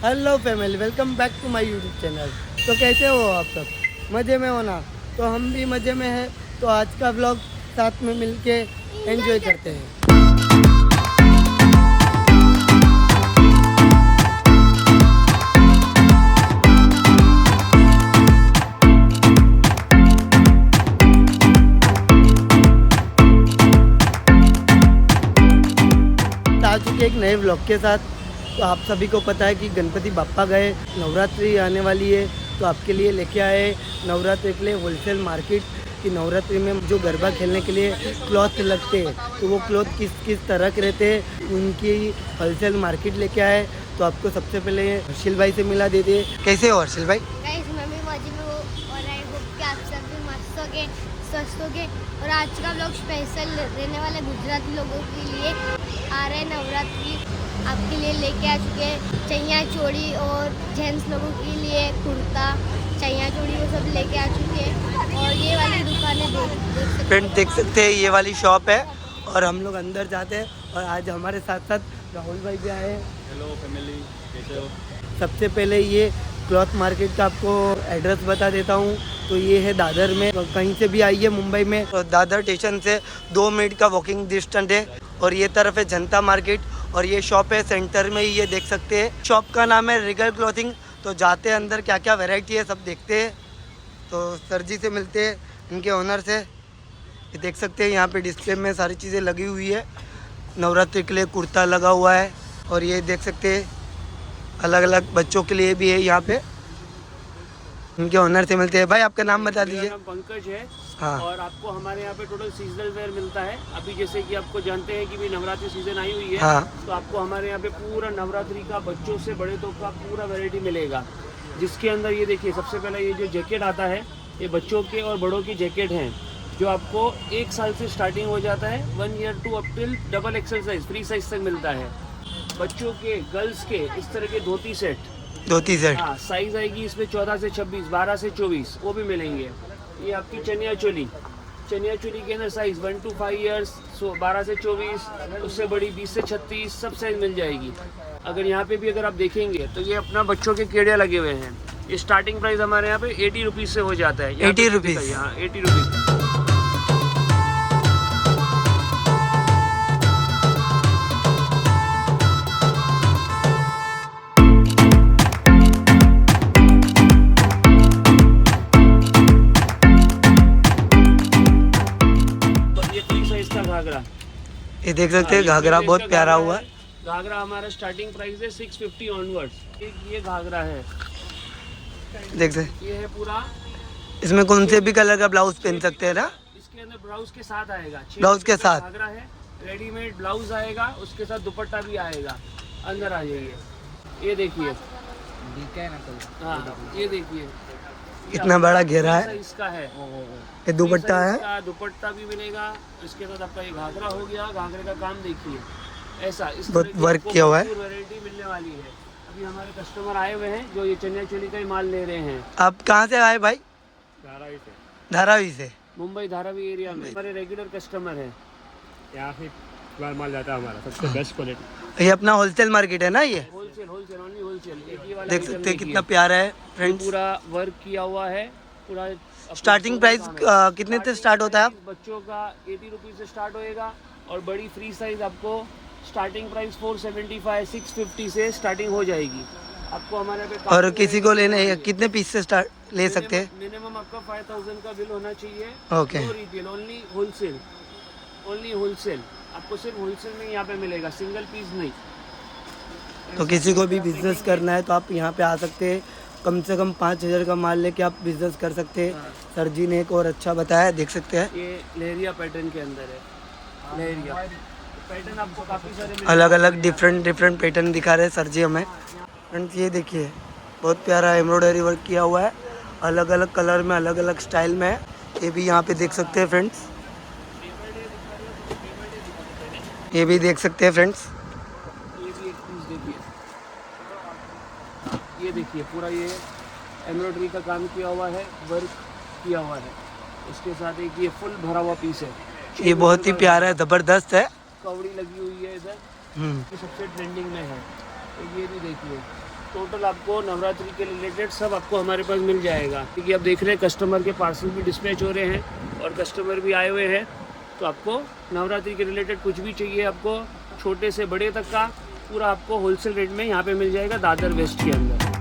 Hello family, welcome back to my YouTube channel. तो कैसे हो आप सब? मज़े में हो ना? तो हम भी मज़े में हैं। तो आज का व्लॉग साथ में मिलके एंजॉय करते हैं। आ चुके एक नए व्लॉग के साथ। तो आप सभी को पता है कि गणपति बाप्पा गए, नवरात्रि आने वाली है, तो आपके लिए लेके आए नवरात्रि के लिए होलसेल मार्केट की। नवरात्रि में जो गरबा खेलने के लिए क्लॉथ लगते हैं, तो वो क्लॉथ किस किस तरह के रहते हैं, उनकी होलसेल मार्केट लेके आए। तो आपको सबसे पहले हर्षिल भाई से मिला देते हैं। कैसे हो हर्षिल भाई? मैं भी मजे में हूँ और आई होप कि आप सब भी मस्त होगे, स्वस्थ होगे। और आज का व्लॉग स्पेशल रहने वाले गुजराती लोगों के लिए आ रहे नवरात्रि आपके लिए लेके आ चुके हैं। चैया चोड़ी और जेंट्स लोगों के लिए कुर्ता, चैया चोड़ी वो सब लेके आ चुके हैं। और ये वाली दुकानें फ्रेंड देख सकते हैं, ये वाली शॉप है और हम लोग अंदर जाते हैं। और आज हमारे साथ साथ राहुल भाई भी आए हैं। हेलो फैमिली, कैसे हो? सबसे पहले ये क्लॉथ मार्केट का आपको एड्रेस बता देता हूँ। तो ये है दादर में। कहीं से भी आइए मुंबई में, तो दादर स्टेशन से 2 मिनट का वॉकिंग डिस्टेंस है। और ये तरफ है जनता मार्केट और ये शॉप है सेंटर में ही, ये देख सकते हैं। शॉप का नाम है रिगल क्लॉथिंग। तो जाते हैं अंदर, क्या क्या वैरायटी है सब देखते हैं। तो सर जी से मिलते हैं, इनके ओनर से। ये देख सकते हैं यहाँ पे डिस्प्ले में सारी चीज़ें लगी हुई है। नवरात्रि के लिए कुर्ता लगा हुआ है और ये देख सकते हैं अलग अलग बच्चों के लिए भी है यहाँ पे। इनके ओनर से मिलते हैं। भाई आपका नाम बता दीजिए। मेरा नाम पंकज है। हाँ। और आपको हमारे यहाँ पे टोटल सीजनल वेयर मिलता है। अभी जैसे कि आपको जानते हैं कि भी नवरात्रि सीजन आई हुई है। हाँ। तो आपको हमारे यहाँ पे पूरा नवरात्रि का बच्चों से बड़े तक का पूरा वैरायटी मिलेगा। जिसके अंदर ये देखिए, सबसे पहले ये जो जैकेट आता है, ये बच्चों के और बड़ों की जैकेट हैं, जो आपको 1 साल से स्टार्टिंग हो जाता है। 1 year to up till double XL size, free size तक मिलता है। बच्चों के, गर्ल्स के इस तरह के धोती सेट, हाँ, साइज आएगी इसमें 14 से 26, 12 से 24, वो भी मिलेंगे। ये आपकी चनिया चोली के अंदर साइज 1 to 5 ईयर्स, 12 से 24, उससे बड़ी 20 से 36, सब साइज मिल जाएगी। अगर यहाँ पे भी अगर आप देखेंगे तो ये अपना बच्चों के केड़े लगे हुए हैं। ये स्टार्टिंग प्राइस हमारे यहाँ पे 80 रुपीज़ से हो जाता है। 80 रुपीज़? हाँ, 80 रुपीज़। घाघरा, ये देख सकते हैं घाघरा बहुत प्यारा हुआ है। घाघरा हमारा स्टार्टिंग प्राइस है 650 ऑनवर्ड्स। ये घाघरा है, देख सकते। ये है पूरा। इसमें कौन से भी कलर का ब्लाउज पहन सकते हैं ना? इसके अंदर ब्लाउज के साथ आएगा। ब्लाउज के साथ घाघरा है, रेडीमेड ब्लाउज आएगा, उसके साथ दुपट्टा भी आएगा। अंदर आ जाइए, ये देखिए। हाँ, ये देखिए कितना बड़ा घेरा है। इसका है, ये दुपट्टा है, दुपट्टा भी मिलेगा। इसके साथ आपका ये घाघरा हो गया। घाघरे का काम देखिए, ऐसा इस बहुत तरह की वर्क किया हुआ है। वैरायटी मिलने वाली है। अभी हमारे कस्टमर आए हुए हैं जो ये चनिया चोली का ही माल ले रहे हैं। आप कहाँ से आए भाई? धारावी से। धारावी से? मुंबई धारावी एरिया में हमारे रेगुलर कस्टमर हैं। यहाँ से माल जाता है हमारा, सबसे बेस्ट क्वालिटी। ये अपना होलसेल मार्केट है ना? ये होलसेल ओनली होलसेल। देख सकते हैं कितना प्यारा है फ्रेंड्स। पूरा वर्क किया हुआ है पूरा। स्टार्टिंग प्राइस कितने से स्टार्ट होता है? बच्चों का 80 रुपीज़ से स्टार्ट होएगा और बड़ी फ्री साइज आपको स्टार्टिंग प्राइस 475, 650 से स्टार्टिंग हो जाएगी आपको हमारे पे। और किसी को लेने कितने पीस से स्टार्ट ले सकते हैं? मिनिमम आपका 5000 का बिल होना चाहिए। ओके। रिटेल ओनली होलसेल आपको सिर्फ होलसेल में यहाँ पे मिलेगा, सिंगल पीस नहीं। तो किसी को भी बिजनेस करना है तो आप यहाँ पे आ सकते हैं। कम से कम 5000 का माल लेके आप बिजनेस कर सकते हैं। सर जी ने एक और अच्छा बताया, देख सकते हैं। ये लहरिया पैटर्न के अंदर है। लहरिया पैटर्न आपको काफ़ी सारे अलग अलग डिफरेंट पैटर्न दिखा रहे हैं सर जी हमें। फ्रेंड्स ये देखिए, बहुत प्यारा एम्ब्रॉयडरी वर्क किया हुआ है, अलग अलग कलर में, अलग अलग स्टाइल में है। ये भी यहाँ पे देख सकते हैं फ्रेंड्स। ये भी देख सकते हैं फ्रेंड्स। ये भी एक पीस देखिए, ये देखिए पूरा ये एम्ब्रॉयडरी का काम किया हुआ है, वर्क किया हुआ है। इसके साथ एक ये फुल भरा हुआ पीस है। ये बहुत ही प्यारा है, ज़बरदस्त है। कवड़ी लगी हुई है इधर, ये सबसे ट्रेंडिंग में है। तो ये भी देखिए, टोटल आपको नवरात्रि के रिलेटेड सब आपको हमारे पास मिल जाएगा। क्योंकि आप देख रहे हैं कस्टमर के पार्सल भी डिस्पैच हो रहे हैं और कस्टमर भी आए हुए हैं। तो आपको नवरात्रि के रिलेटेड कुछ भी चाहिए, आपको छोटे से बड़े तक का पूरा आपको होलसेल रेट में यहाँ पे मिल जाएगा दादर वेस्ट के अंदर।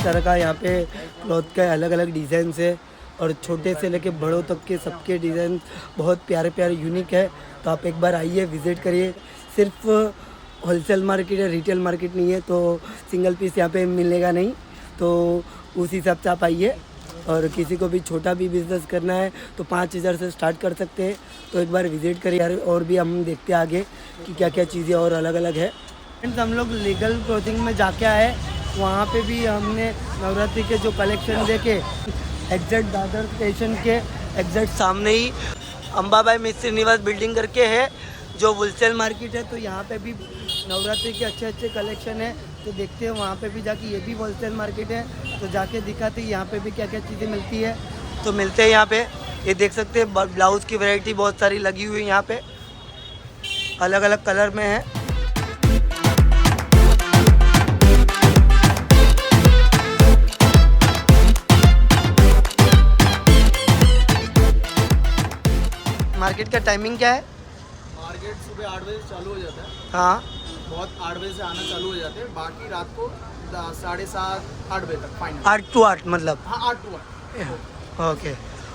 तरह का यहाँ पे क्लॉथ के अलग अलग डिज़ाइन है और छोटे से लेके बड़ों तक के सबके डिज़ाइन बहुत प्यारे प्यारे यूनिक है। तो आप एक बार आइए, विज़िट करिए। सिर्फ होलसेल मार्केट है, रिटेल मार्केट नहीं है, तो सिंगल पीस यहाँ पे मिलेगा नहीं। तो उस हिसाब से आप आइए। और किसी को भी छोटा भी बिज़नेस करना है तो 5,000 से स्टार्ट कर सकते हैं। तो एक बार विज़िट करिए। और भी हम देखते हैं आगे कि क्या क्या चीज़ें और अलग अलग है। फ्रेंड्स, हम लोग लीगल क्लॉथिंग में जाके आए, वहाँ पे भी हमने नवरात्रि के जो कलेक्शन देखे, एग्जैक्ट दादर स्टेशन के एग्जैक्ट सामने ही अंबाबाई मिस्त्री निवास बिल्डिंग करके है जो होलसेल मार्केट है। तो यहाँ पे भी नवरात्रि के अच्छे अच्छे कलेक्शन है। तो देखते हैं वहाँ पे भी जाके, ये भी होलसेल मार्केट है तो जाके दिखाते हैं यहाँ पे भी क्या क्या चीज़ें मिलती है। तो मिलते हैं यहाँ पे। ये देख सकते हैं ब्लाउज़ की वैरायटी बहुत सारी लगी हुई है यहाँ पे, अलग अलग कलर में है। मार्केट का टाइमिंग क्या है? मार्केट सुबह 8 बजे चालू हो जाता है। हाँ, बहुत 8 बजे से आना चालू हो जाते हैं। बाकी रात को 7:30 8 बजे तक फाइनल। 8 to 8 मतलब? हाँ, 8 to 8। ओके।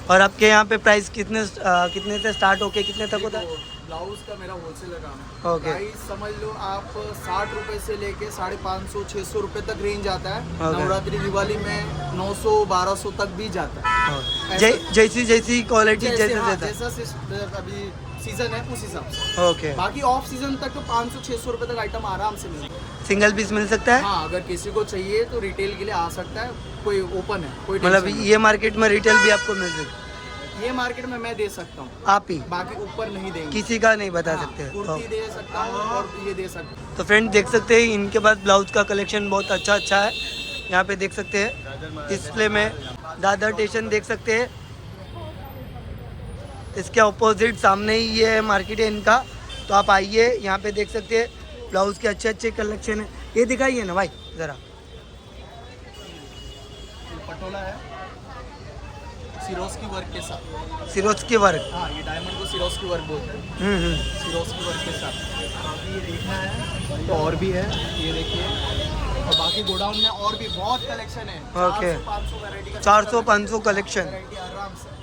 और आपके यहाँ पे प्राइस कितने से स्टार्ट होके कितने तक होता है? ब्लाउज का मेरा होलसेल का काम है। ओके। प्राइस समझ लो आप 60 रुपए से लेके 550 600 रुपए तक रेंज आता है। ओके। नवरात्रि दिवाली में 900 1200 तक भी जाता है। जैसी क्वालिटी हाँ, जैसा जैसा अभी सीजन है उस हिसाब से। ओके। बाकी ऑफ सीजन तक तो 500 600 रुपए तक आइटम आराम से मिलता है। सिंगल पीस मिल सकता है? हाँ, अगर किसी को चाहिए तो रिटेल के लिए आ सकता है। कोई ओपन है, कोई मतलब टेंशन ये मार्केट में रिटेल भी आपको मिल सकता नहीं। ये मार्केट में मैं दे सकता हूँ, है? आप ही? बाकी ऊपर नहीं देंगे। किसी का नहीं बता हाँ, सकते? कुर्ती दे सकता हूँ और ये दे सकता हूँ। तो फ्रेंड देख सकते हैं इनके पास ब्लाउज का कलेक्शन बहुत अच्छा है। यहाँ पे देख सकते हैं डिस्प्ले में दादर स्टेशन देख सकते हैं। इसके अपोजिट सामने ही ये मार्केट है इनका। तो आप आइए, यहाँ पे देख सकते हैं ब्लाउज़ के अच्छे कलेक्शन है। ये दिखाइए ना भाई ज़रा। पटोला है सिरोस्की वर्क के साथ। Swarovski work? हाँ, ये डायमंड को सिरोस्की वर्क बोलते हैं। सिरोस्की वर्क के साथ अभी ये देखना है तो और भी है, ये देखिए। और बाकी गोडाउन में और भी बहुत कलेक्शन है। ओके। 400-500 वैरायटी का 400-500 कलेक्शन। वैरायटी आराम से।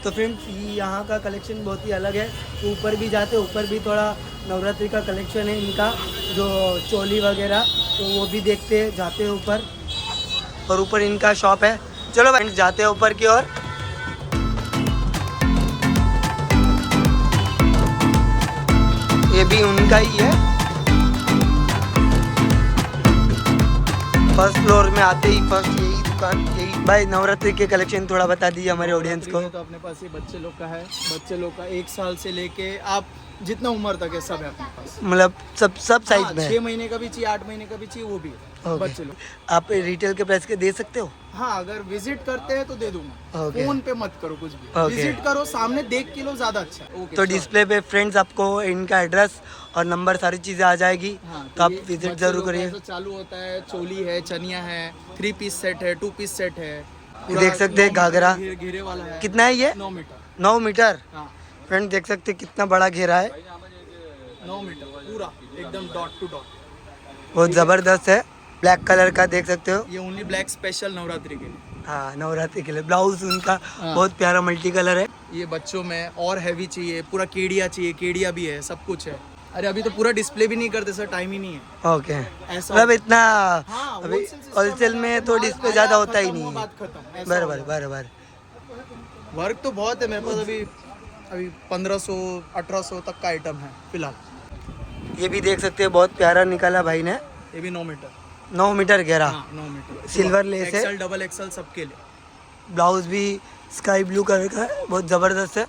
तो फ्रेंड्स यहाँ का कलेक्शन बहुत ही अलग है। तो ऊपर भी जाते, ऊपर भी थोड़ा नवरात्रि का कलेक्शन है इनका, जो चोली वगैरह, तो वो भी देखते जाते हैं ऊपर। और ऊपर इनका शॉप है। चलो फ्रेंड्स जाते हैं ऊपर की ओर। ये भी उनका ही है। फर्स्ट फ्लोर में आते ही फर्स्ट यही दुकान, यही। भाई नवरात्रि के कलेक्शन थोड़ा बता दीजिए हमारे ऑडियंस को। तो अपने पास ये बच्चे लोग का है। बच्चे लोग का 1 साल से लेके आप जितना उम्र तक है सब है अपने पास। मतलब सब साइज में है? 6 महीने का भी चाहिए, 8 महीने का भी चाहिए, वो भी है। ओके। बच्चे लोग आप रिटेल के प्राइस के दे सकते हो? हाँ, अगर विजिट करते हैं तो दे दूंगा। ओके। फोन पे मत करो कुछ भी। ओके। विजिट करो, सामने देख के लो, ज्यादा अच्छा है। ओके, तो डिस्प्ले पे फ्रेंड्स आपको इनका एड्रेस और नंबर सारी चीज़ें आ जाएगी। हाँ, तो आप ये विजिट बच्चे जरूर लोग का करिए। ऐसा चालू होता है, चोली है, चनिया है, 3 पीस सेट है, 2 पीस सेट है। ये देख सकते हैं घाघरा। घेरे वाला है। कितना है ये? 9 मीटर। 9 मीटर। हाँ, फ्रेंड देख सकते हैं कितना बड़ा घेरा है। 9 मीटर पूरा एकदम डॉट टू डॉट। बहुत ज़बरदस्त है। ब्लैक कलर का देख सकते हो। ये ओनली ब्लैक स्पेशल नवरात्रि के लिए। हाँ, नवरात्रि के लिए ब्लाउज उनका हाँ। बहुत प्यारा मल्टी कलर है। ये बच्चों में और हैवी चाहिए, पूरा केडिया चाहिए, केडिया भी है, सब कुछ है। अरे अभी तो पूरा डिस्प्ले भी नहीं करते सर, टाइम ही नहीं है। ओके। ऐसा मतलब इतना हाँ, अभी wholesale system होलसेल में तो माल डिस्प्ले आया, ज़्यादा होता ही खत्म नहीं हुआ, है। बात खत्म। ऐसा बराबर हो जाता बराबर। है। वर्क तो बहुत है मेरे पास। अभी 1500 1800 तक का आइटम है फिलहाल। ये भी देख सकते हैं, बहुत प्यारा निकाला भाई ने। ये भी 9 मीटर। 9 मीटर गहरा। हाँ 9 मीटर। सिल्वर लेस है। एक्सएल डबल एक्सएल सबके लिए। ब्लाउज भी स्काई ब्लू कलर का है, बहुत ज़बरदस्त है।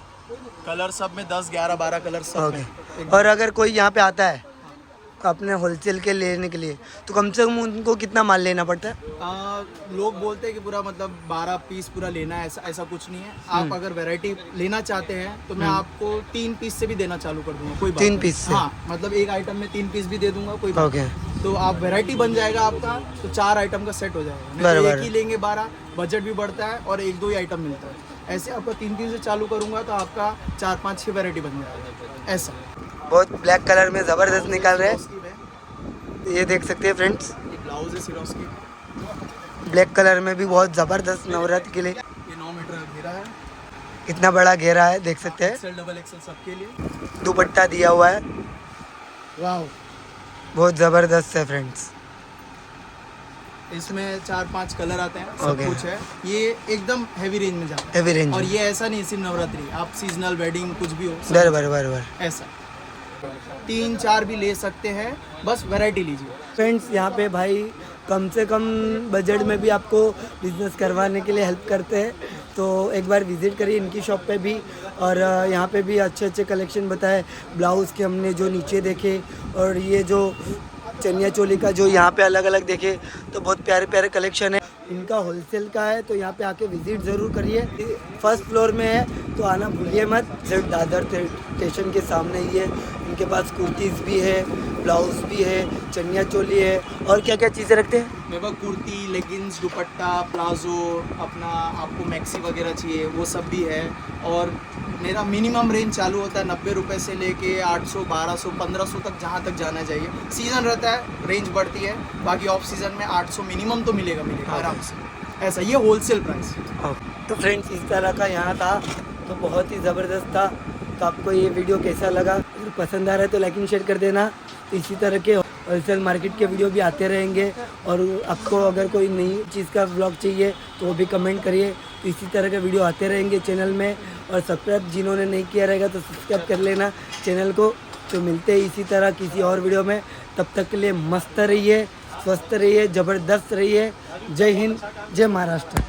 कलर सब में 10 11 12 कलर सब में। ओके। और अगर कोई यहाँ पे आता है अपने होलसेल के लेने के लिए, तो कम से कम उनको कितना माल लेना पड़ता है? लोग बोलते हैं कि पूरा मतलब 12 पीस पूरा लेना है, ऐसा कुछ नहीं है। आप अगर वैरायटी लेना चाहते हैं तो मैं आपको 3 पीस से भी देना चालू कर दूंगा, कोई बात 3 नहीं। पीस से? हाँ, मतलब एक आइटम में 3 पीस भी दे दूंगा, कोई बात ओके। नहीं। तो आप वैरायटी बन जाएगा आपका, तो 4 आइटम का सेट हो जाएगा। नहीं तो बराबर। एक ही लेंगे 12, बजट भी बढ़ता है और 1 2 ही आइटम मिलता है। ऐसे आपका 3 से चालू करूंगा तो आपका 4 5 6 वैरायटी बन जाएगा ऐसा। बहुत ब्लैक कलर में ज़बरदस्त निकाल रहे हैं, सिरोस्की में ये देख सकते हैं फ्रेंड्स। ये ब्लाउज है सिरोस्की। ब्लैक कलर में भी बहुत ज़बरदस्त नवरात्रि के लिए। ये 9 मीटर घेरा है। इतना बड़ा घेरा है, देख सकते हैं। एक्सएल डबल एक्सएल सबके लिए। दुपट्टा दिया हुआ है, वाह, बहुत ज़बरदस्त है फ्रेंड्स। इसमें 4 5 कलर आते हैं, सब Okay. कुछ है। ये एकदम हैवी रेंज में जाता है। Heavy range. और ये ऐसा नहीं सिर्फ नवरात्रि, आप सीजनल वेडिंग कुछ भी हो सब बराबर। ऐसा 3 4 भी ले सकते हैं, बस वैरायटी लीजिए। फ्रेंड्स यहाँ पे भाई कम से कम बजट में भी आपको बिजनेस करवाने के लिए हेल्प करते हैं, तो एक बार विज़िट करिए इनकी शॉप पे भी। और यहाँ पे भी अच्छे कलेक्शन बताए, ब्लाउज़ के हमने जो नीचे देखे, और ये जो चनिया चोली का जो यहाँ पे अलग अलग देखे, तो बहुत प्यारे कलेक्शन है। इनका होलसेल का है, तो यहाँ पे आके विज़िट ज़रूर करिए। फर्स्ट फ्लोर में है, तो आना भूलिए मत। सिर्फ दादर स्टेशन के सामने ही है। इनके पास कुर्तीज़ भी है, ब्लाउज़ भी है, चनिया चोली है, और क्या क्या चीज़ें रखते हैं? मेरे पास कुर्ती, लेगिंग्स, दुपट्टा, प्लाजो, अपना आपको मैक्सी वगैरह चाहिए वो सब भी है। और मेरा मिनिमम रेंज चालू होता है 90 रुपये से लेके 800 1200 1500 तक, जहाँ तक जाना चाहिए। सीज़न रहता है रेंज बढ़ती है, बाकी ऑफ सीज़न में 800 मिनिमम तो मिलेगा आराम से ऐसा। ये होलसेल प्राइस। तो फ्रेंड्स इस तरह का यहाँ था, तो बहुत ही ज़बरदस्त था। तो आपको ये वीडियो कैसा लगा? अगर पसंद आ रहा है तो लाइक एंड शेयर कर देना। तो इसी तरह के होलसेल मार्केट के वीडियो भी आते रहेंगे, और आपको अगर कोई नई चीज़ का व्लॉग चाहिए तो वो भी कमेंट करिए। तो इसी तरह के वीडियो आते रहेंगे चैनल में, और सब्सक्राइब जिन्होंने नहीं किया रहेगा तो सब्सक्राइब कर लेना चैनल को। तो मिलते हैं इसी तरह किसी और वीडियो में, तब तक के लिए मस्त रहिए, स्वस्थ रहिए, ज़बरदस्त रहिए। जय हिंद, जय महाराष्ट्र।